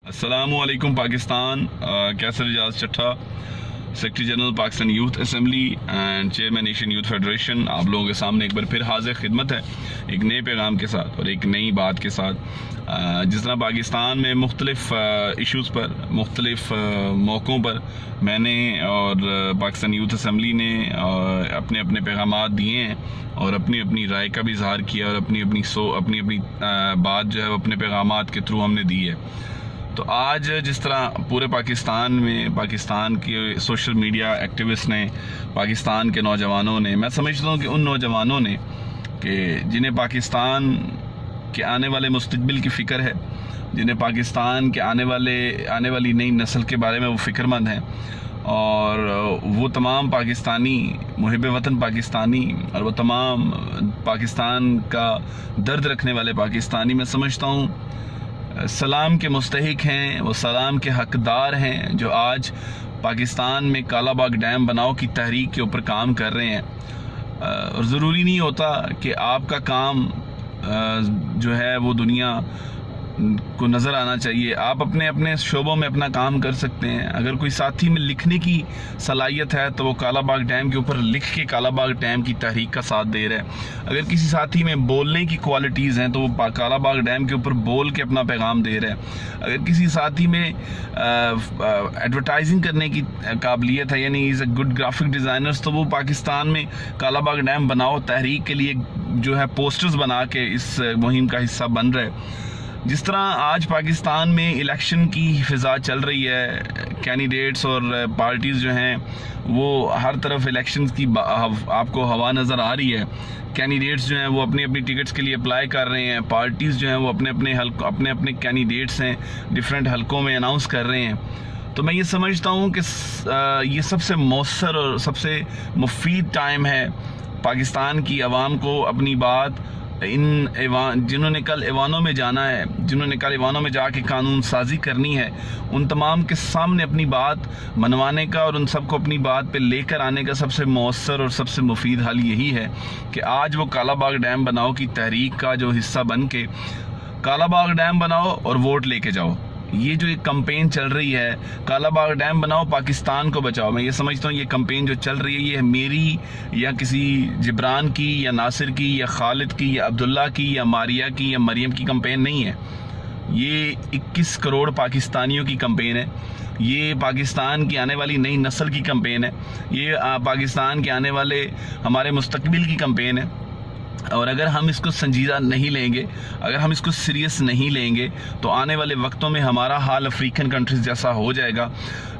अस्सलामुअलैकुम Pakistan. Qaiser Ejaz Chattha, secretary general Pakistan youth assembly and chairman Asian youth federation आप लोगों के सामने एक बार फिर हाजिर खिदमत है, एक नए पैगाम के साथ और एक नई बात के साथ। जिस तरह पाकिस्तान में मुख्तलिफ इश्यूज़ पर मुख्तलिफ मौक़ों पर मैंने और पाकिस्तान यूथ असेंबली ने अपने अपने पैगामात दिए हैं और अपनी अपनी राय का भी इजहार किया और अपनी अपनी बात जो है वो अपने पैगामात के थ्रू हमने दी है। तो आज जिस तरह पूरे पाकिस्तान में पाकिस्तान के सोशल मीडिया एक्टिविस्ट ने, पाकिस्तान के नौजवानों ने, मैं समझता हूँ कि उन नौजवानों ने कि जिन्हें पाकिस्तान के आने वाले मुस्तकबिल की फ़िक्र है, जिन्हें पाकिस्तान के आने वाली नई नस्ल के बारे में वो फ़िक्रमंद हैं, और वो तमाम पाकिस्तानी मुहिब वतन पाकिस्तानी और वो तमाम पाकिस्तान का दर्द रखने वाले पाकिस्तानी, मैं समझता हूँ सलाम के मुस्तहिक हैं, वो सलाम के हकदार हैं जो आज पाकिस्तान में कालाबाग डैम बनाओ की तहरीक के ऊपर काम कर रहे हैं। और ज़रूरी नहीं होता कि आपका काम जो है वो दुनिया को नज़र आना चाहिए। आप अपने अपने शोबों में अपना काम कर सकते हैं। अगर कोई साथी में लिखने की सलाहियत है तो वो कालाबाग डैम के ऊपर लिख के कालाबाग डैम की तहरीक का साथ दे रहा है। अगर किसी साथी में बोलने की क्वालिटीज़ हैं तो वो कालाबाग डैम के ऊपर बोल के अपना पैगाम दे रहा है। अगर किसी साथी में एडवर्टाइजिंग करने की काबिलियत है, यानी is a good graphic designers, तो वो पाकिस्तान में कालाबाग डैम बनाओ तहरीक के लिए जो है पोस्टर्स बना के इस मुहिम का हिस्सा बन रहे हैं। जिस तरह आज पाकिस्तान में इलेक्शन की फ़िज़ा चल रही है, कैंडिडेट्स और पार्टीज़ जो हैं वो हर तरफ इलेक्शंस की आपको हवा नज़र आ रही है। कैंडिडेट्स जो हैं वो अपनी अपनी टिकट्स के लिए अप्लाई कर रहे हैं, पार्टीज़ जो हैं वो अपने अपने कैंडिडेट्स हैं डिफरेंट हलकों में अनाउंस कर रहे हैं। तो मैं ये समझता हूँ कि ये सबसे मौसर और सबसे मुफीद टाइम है पाकिस्तान की आवाम को अपनी बात जिन्होंने कल ऐवानों में जाना है, जिन्होंने कल ऐवानों में जाके कानून साजी करनी है, उन तमाम के सामने अपनी बात मनवाने का और उन सबको अपनी बात पे लेकर आने का सबसे मौसर और सबसे मुफीद हल यही है कि आज वो कालाबाग डैम बनाओ की तहरीक का जो हिस्सा बन के कालाबाग डैम बनाओ और वोट लेके जाओ। ये जो एक कंपेन चल रही है, कालाबाग डैम बनाओ पाकिस्तान को बचाओ, मैं ये समझता हूँ ये कंपेन जो चल रही है ये मेरी या किसी जिब्रान की या नासिर की या खालिद की या अब्दुल्ला की या मारिया की या मरियम की कंपेन नहीं है। ये 21 करोड़ पाकिस्तानियों की कंपेन है। ये पाकिस्तान की आने वाली नई नस्ल की कंपेन है। ये पाकिस्तान के आने वाले हमारे मुस्तकबिल की कंपेन है। और अगर हम इसको संजीदा नहीं लेंगे, अगर हम इसको सीरियस नहीं लेंगे तो आने वाले वक्तों में हमारा हाल अफ्रीकन कंट्रीज़ जैसा हो जाएगा।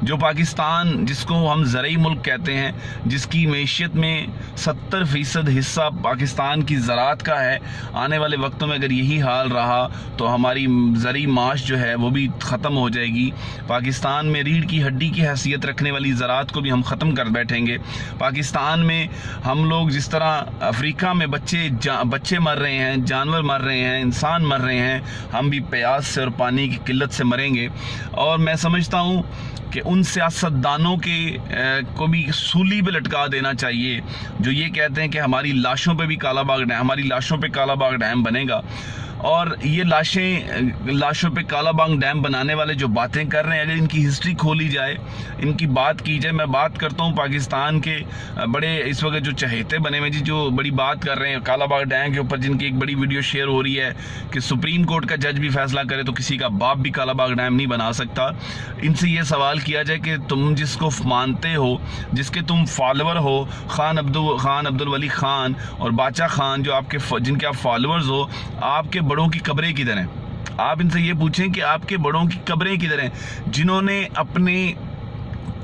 जो पाकिस्तान जिसको हम ज़रई मुल्क कहते हैं, जिसकी मैशियत में 70% हिस्सा पाकिस्तान की ज़राअत का है, आने वाले वक्तों में अगर यही हाल रहा तो हमारी ज़रई माश जो है वो भी ख़त्म हो जाएगी। पाकिस्तान में रीढ़ की हड्डी की हैसियत रखने वाली ज़राअत को भी हम ख़त्म कर बैठेंगे। पाकिस्तान में हम लोग जिस तरह अफ्रीका में बच्चे मर रहे हैं, जानवर मर रहे हैं, इंसान मर रहे हैं, हम भी प्यास से और पानी की किल्लत से मरेंगे। और मैं समझता हूँ कि उन सियासतदानों को भी सूली पे लटका देना चाहिए जो ये कहते हैं कि हमारी लाशों पे कालाबाग डैम बनेगा। और ये लाशों पे कालाबाग डैम बनाने वाले जो बातें कर रहे हैं, अगर इनकी हिस्ट्री खोली जाए, इनकी बात की जाए। मैं बात करता हूँ पाकिस्तान के बड़े इस वक्त जो चहेते बने हुए जी, जो बड़ी बात कर रहे हैं कालाबाग डैम के ऊपर, जिनकी एक बड़ी वीडियो शेयर हो रही है कि सुप्रीम कोर्ट का जज भी फैसला करे तो किसी का बाप भी कालाबाग डैम नहीं बना सकता। इनसे ये सवाल किया जाए कि तुम जिसको मानते हो, जिसके तुम फॉलोअर हो, खान अब्दुल वली खान और बादशाह खान जो जिनके आप फॉलोअर्स हो, आपके बड़ों की कब्रें किधर हैं? आप इनसे ये पूछें कि आपके बड़ों की कब्रें किधर हैं, जिन्होंने अपने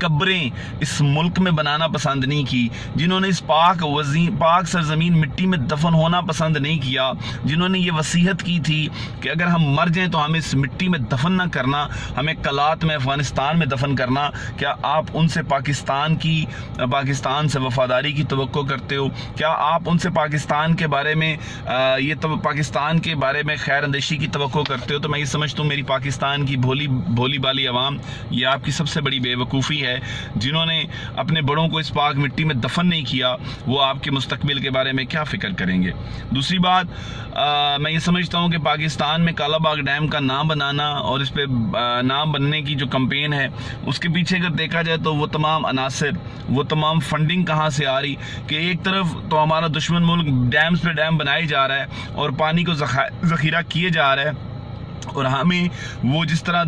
कब्रें इस मुल्क में बनाना पसंद नहीं की, जिन्होंने इस पाक सरजमीन मिट्टी में दफन होना पसंद नहीं किया, जिन्होंने ये वसीयत की थी कि अगर हम मर जाएं तो हमें इस मिट्टी में दफन ना करना, हमें कलात में अफगानिस्तान में दफन करना। क्या आप उनसे पाकिस्तान से वफादारी की तवक्को करते हो? क्या आप उनसे पाकिस्तान के बारे में पाकिस्तान के बारे में खैर अंदेशी की तवक्को करते हो? तो मैं ये समझता हूँ मेरी पाकिस्तान की भोली भाली आवाम, ये आपकी सबसे बड़ी बेवकूफ़ी सूफी है जिन्होंने अपने बड़ों को इस पाक मिट्टी में दफन नहीं किया, वो आपके मुस्तकबिल के बारे में क्या फ़िक्र करेंगे। दूसरी बात, मैं ये समझता हूँ कि पाकिस्तान में कालाबाग डैम का नाम बनाना और इस पर नाम बनने की जो कैंपेन है उसके पीछे अगर देखा जाए तो वो तमाम अनासर, वो तमाम फंडिंग कहाँ से आ रही कि एक तरफ तो हमारा दुश्मन मुल्क डैम्स पे डैम बनाए जा रहा है और पानी को ज़ख़ीरा किए जा रहा है, और हमें वो जिस तरह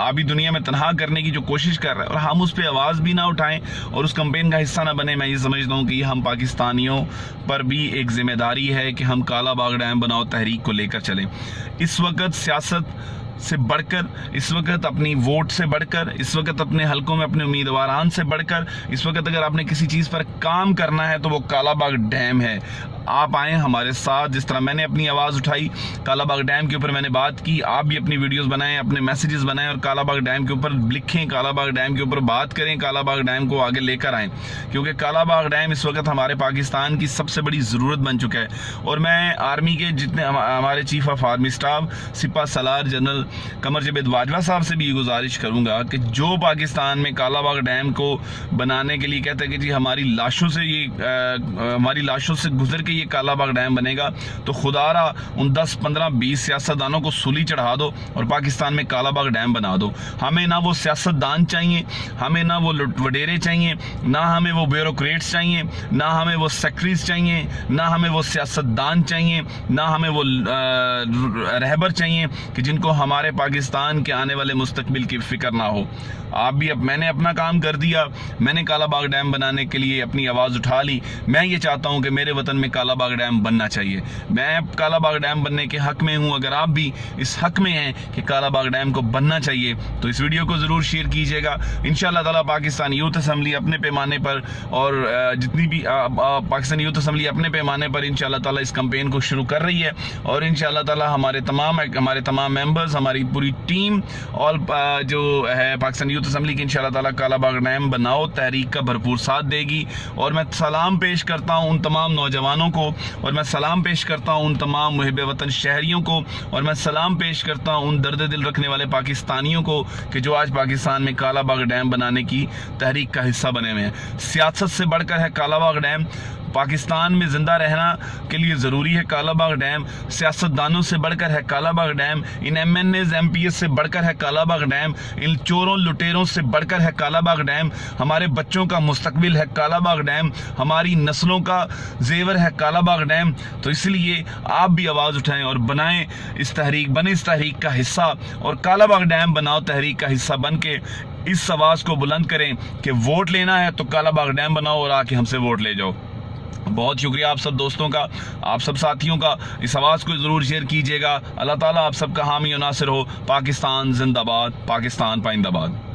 अभी दुनिया में तनहा करने की जो कोशिश कर रहा है और हम उस पर आवाज़ भी ना उठाएं और उस कैंपेन का हिस्सा ना बने। मैं ये समझता हूँ कि हम पाकिस्तानियों पर भी एक ज़िम्मेदारी है कि हम कालाबाग डैम बनाओ तहरीक को लेकर चलें। इस वक्त सियासत से बढ़कर, इस वक्त अपनी वोट से बढ़कर, इस वक्त अपने हलकों में अपने उम्मीदवारान से बढ़कर, इस वक्त अगर आपने किसी चीज़ पर काम करना है तो वो कालाबाग डैम है। आप आएँ हमारे साथ, जिस तरह मैंने अपनी आवाज़ उठाई कालाबाग डैम के ऊपर, मैंने बात की, आप भी अपनी वीडियोस बनाएं, अपने मैसेजेस बनाएं और कालाबाग डैम के ऊपर लिखें, कालाबाग डैम के ऊपर बात करें, कालाबाग डैम को आगे लेकर आएँ, क्योंकि कालाबाग डैम इस वक्त हमारे पाकिस्तान की सबसे बड़ी ज़रूरत बन चुका है। और मैं आर्मी के जितने हमारे चीफ ऑफ आर्मी स्टाफ सिपा सलार जनरल कमर जावेद बाजवा साहब से भी ये गुजारिश करूँगा कि जो पाकिस्तान में कालाबाग डैम को बनाने के लिए कहते हैं कि जी हमारी लाशों से गुजर ये कालाबाग डैम बनेगा, तो खुदारा उन 10, 15, 20 सियासतदानों को सूली चढ़ा दो और पाकिस्तान में कालाबाग डैम बना दो। हमें ना वो सियासतदान चाहिए, हमें ना वो वडेरे चाहिए, ना हमें वो ब्यूरोक्रेट्स चाहिए, ना हमें वो सेक्रेटरीज चाहिए, ना हमें वो सियासतदान चाहिए, ना हमें वो रहबर चाहिए कि जिनको हमारे पाकिस्तान के आने वाले मुस्तकबिल की फिक्र ना हो। आप भी, अब मैंने अपना काम कर दिया, मैंने कालाबाग डैम बनाने के लिए अपनी आवाज़ उठा ली। मैं ये चाहता हूँ कि मेरे वतन में कालाबाग डैम बनना चाहिए। मैं कालाबाग डैम बनने के हक में हूँ। अगर आप भी इस हक में हैं कि कालाबाग डैम को बनना चाहिए तो इस वीडियो को ज़रूर शेयर कीजिएगा। इंशाअल्लाह ताला पाकिस्तान यूथ असम्बली अपने पैमाने पर और जितनी भी पाकिस्तान यूथ असम्बली अपने पैमाने पर इंशाअल्लाह ताला इस कैंपेन को शुरू कर रही है और इंशाअल्लाह ताला हमारे तमाम मेंबर्स, हमारी पूरी टीम और जो है पाकिस्तान यूथ असम्बली की इंशाअल्लाह ताला कालाबाग डैम बनाओ तहरीक का भरपूर साथ देगी। और मैं सलाम पेश करता हूँ उन तमाम नौजवानों को, और मैं सलाम पेश करता हूँ उन तमाम मुहिब वतन शहरियों को, और मैं सलाम पेश करता हूँ उन दर्द दिल रखने वाले पाकिस्तानियों को कि जो आज पाकिस्तान में कालाबाग डैम बनाने की तहरीक का हिस्सा बने हुए हैं। सियासत से बढ़कर है कालाबाग डैम। पाकिस्तान में ज़िंदा रहना के लिए ज़रूरी है कालाबाग डैम। सियासतदानों से बढ़कर है कालाबाग डैम। इन MNAs MPs से बढ़कर है कालाबाग डैम। इन चोरों लुटेरों से बढ़कर है कालाबाग डैम। हमारे बच्चों का मुस्तकबिल है कालाबाग डैम। हमारी नस्लों का जेवर है कालाबाग डैम। तो इसलिए आप भी आवाज़ उठाएं और बनाएं इस तहरीक का हिस्सा, और कालाबाग डैम बनाओ तहरीक का हिस्सा बन के इस आवाज़ को बुलंद करें कि वोट लेना है तो कालाबाग डैम बनाओ और आके हमसे वोट ले जाओ। बहुत शुक्रिया आप सब दोस्तों का, आप सब साथियों का। इस आवाज़ को ज़रूर शेयर कीजिएगा। अल्लाह ताला आप सबका हामी और नासिर हो। पाकिस्तान जिंदाबाद, पाकिस्तान पाइंदाबाद।